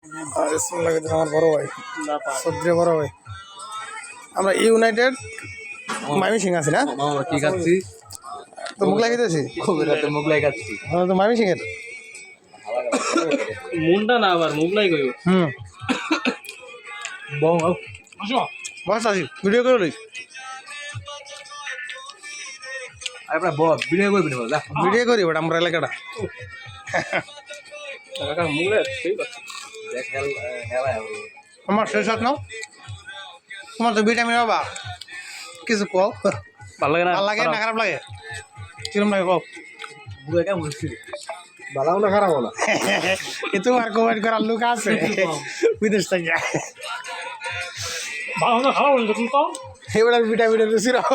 আমার বড় ভাই সবচেয়ে বড় ভাই আমরা ইউনাইটেড মামি সিং আছি না কি খাচ্ছি তো মুখ লাগিয়েছি মুখ লাই খাচ্ছি তো মামি সিং এর মুন্ডা না আবার মুখ লাই কইব বস আছি ভিডিও করে লই আরে আপনার বস ভিডিও করবি না যা ভিডিও করি ওটা আমরা এলাকাটা কাকা মুখ লাই ঠিক আছে দেখ হেলা আমার শেষ হাত নাও তোমার তো ভিটামিন বাবা কিছু কও ভালো লাগে না ভালো লাগে না খারাপ লাগে কিরম লাগে কও বুড়া কেমন মুশকিল ভালো না খারাপ হলো এ তো আর কমেন্ট করার লোক আছে বিদেশ থেকে ভালো না খারাপ হলো তুমি কও এবার ভিটামিনের রুচি রাও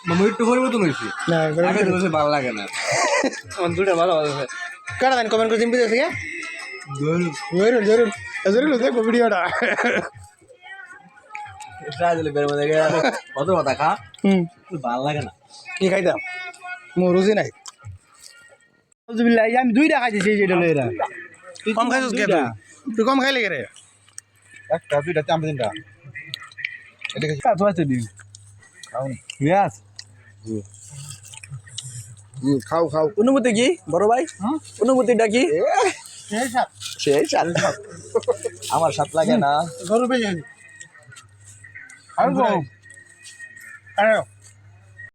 মামু একটু পরিবর্তন হয়েছে না আগে তো বেশি ভালো লাগে না আমার দুটো ভালো আছে কারা দেন কমেন্ট করে দিন বিদেশ থেকে জরুর জরুর জরুর দেখো ভিডিওটা ট্রাই দিলে বের মধ্যে কত কথা খা ভালো লাগে না কি খাইতাম মোর রুচি নাই আমি দুইটা খাইছি যেটা লইরা তুই কম খাইছিস কে তুই কম খাইলে কে রে একটা দুইটা চামচ তিনটা এটা কি কাজ আছে দিন খাও ইয়াস খাও খাও অনুমতি কি বড় ভাই অনুমতিটা কি সেই সাত আমার সাত লাগে না গরু পেয়ে যাবি আর